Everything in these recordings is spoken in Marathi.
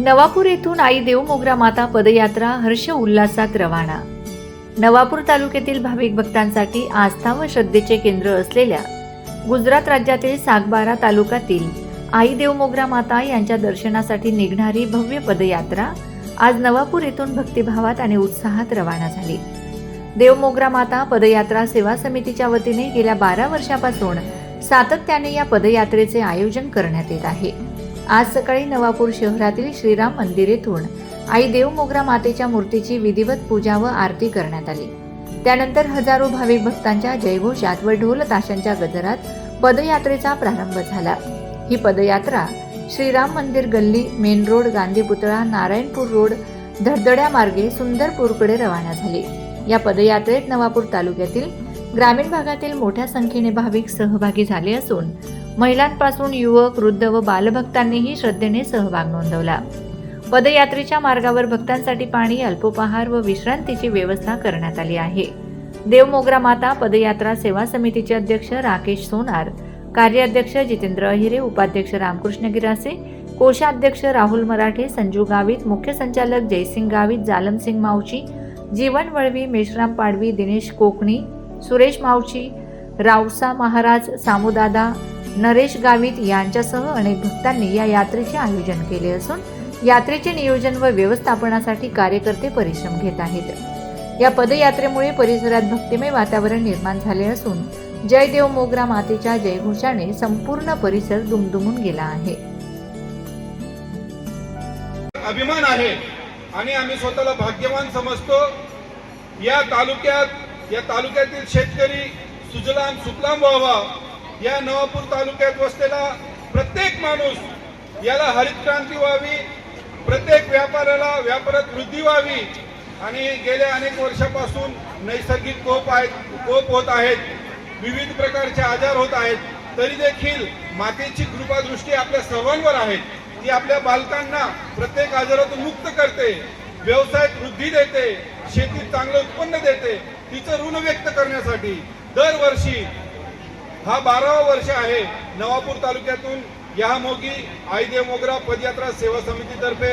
नवापूर येथून आई देवमोगरा माता पदयात्रा हर्ष उल्हासात रवाना। नवापूर तालुक्यातील भाविक भक्तांसाठी आस्था व श्रद्धेचे केंद्र असलेल्या गुजरात राज्यातील सागबारा तालुक्यातील आई देवमोगरा माता यांच्या दर्शनासाठी निघणारी भव्य पदयात्रा आज नवापूर येथून भक्तिभावात आणि उत्साहात रवाना झाली। देवमोगरा माता पदयात्रा सेवा समितीच्या वतीने गेल्या 12 वर्षापासून सातत्याने या पदयात्रेचे आयोजन करण्यात येत आहे। आज सकाळी नवापूर शहरातील श्रीराम मंदिर येथून आई देवमोगरा मातेच्या मूर्तीची विधिवत पूजा व आरती करण्यात आली। त्यानंतर हजारो भाविक भक्तांच्या जयघोषात व ढोल ताशांच्या गजरात पदयात्रेचा प्रारंभ झाला। ही पदयात्रा श्रीराम मंदिर गल्ली, मेन रोड, गांधी पुतळा, नारायणपूर रोड, धडधड्या मार्गे सुंदरपूरकडे रवाना झाली। या पदयात्रेत नवापूर तालुक्यातील ग्रामीण भागातील मोठ्या संख्येने भाविक सहभागी झाले असून महिलांपासून युवक, वृद्ध व बालभक्तांनीही श्रद्धेने सहभाग नोंदवला। पदयात्रेच्या मार्गावर भक्तांसाठी पाणी, अल्पोपहार व विश्रांतीची व्यवस्था करण्यात आली आहे। देवमोगरा माता पदयात्रा सेवा समितीचे अध्यक्ष राकेश सोनार, कार्याध्यक्ष जितेंद्र अहिरे, उपाध्यक्ष रामकृष्ण गिरासे, कोषाध्यक्ष राहुल मराठे, संजू गावित, मुख्य संचालक जयसिंग गावित, जालमसिंग मावची, जीवन वळवी, मेश्राम पाडवी, दिनेश कोकणी, सुरेश मावची, रावसा महाराज, सामुदादा, नरेश गावित यांच्यासह अनेक भक्तांनी या यात्रेचे आयोजन केले असून यात्रेचे नियोजन व व्यवस्थापनासाठी कार्यकर्ते परिश्रम घेत आहेत। या पदयात्रेमुळे परिसरात भक्तिमय वातावरण निर्माण झाले असून जय देवमोगरा मातेच्या जयघोषाने संपूर्ण परिसर दुमदुमून गेला आहे। अभिमान आहे आणि आम्ही स्वतःला भाग्यवान समजतो। या तालुक्यातील शेतकरी सुजलाम सुफलाम व्हावा, या नवापूर तालुक्यात वसलेला प्रत्येक माणूस याला हरित क्रांती व्हावी, प्रत्येक व्यापारात वृद्धी व्हावी आणि गेल्या अनेक वर्षापासून नैसर्गिक कोप होत आहेत, विविध प्रकारचे आजार होत आहेत, तरी देखील मातेची कृपा दृष्टी आपल्या सर्वांवर आहे। ती आपल्या बालकांना प्रत्येक आजारातून मुक्त करते, व्यवसायात वृद्धी देते, शेतीत चांगलं उत्पन्न देते। तिचं ऋण व्यक्त करण्यासाठी दरवर्षी हा 12वा वर्ष आहे नवापूर तालुक्यातून यहामोगी आई देवमोगरा पदयात्रा सेवा समितीतर्फे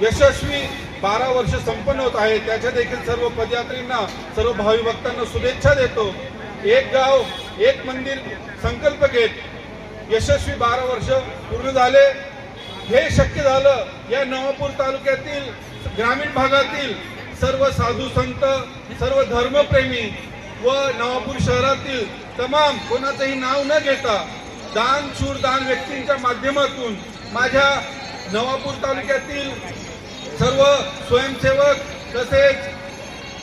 यशस्वी 12 वर्ष संपन्न होत आहे। त्याच्या देखील सर्व पदयात्रींना, सर्व भावी भक्तांना शुभेच्छा देतो। एक गाव एक मंदिर संकल्प घेत यशस्वी 12 वर्ष पूर्ण झाले। हे शक्य झालं या नवापूर तालुक्यातील ग्रामीण भागातील सर्व साधू संत, सर्व धर्मप्रेमी व नवापूर शहरातील तमाम, कोणाचंही नाव न घेता, दानशूरदान व्यक्तींच्या माध्यमातून माझ्या नवापूर तालुक्यातील सर्व स्वयंसेवक तसेच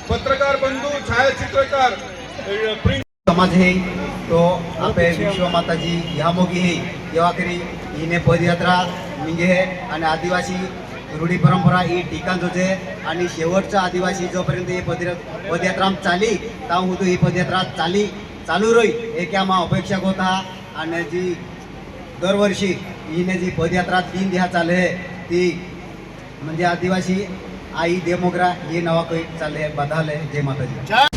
पत्रकार बंधू, छायाचित्रकार, प्रिंट समाज है तो आपे विश्व माता जी यहामोगी है येवाकरी हिने पदयात्रा निघे है आणि आदिवासी रूढी परंपरा ही ठिकाण जोचे आणि शेवटचा आदिवासी जोपर्यंत ही पदयात्रा चाली ताव होतो ही पदयात्रा चालू रही एक आम्हा अपेक्षा होता। आणि जी दरवर्षी हिने जी पदयात्रा 3 दिवस चालू है ती म्हणजे आदिवासी आई देवमोगरा हे नावाकडे चालले बधाले। जय माताजी।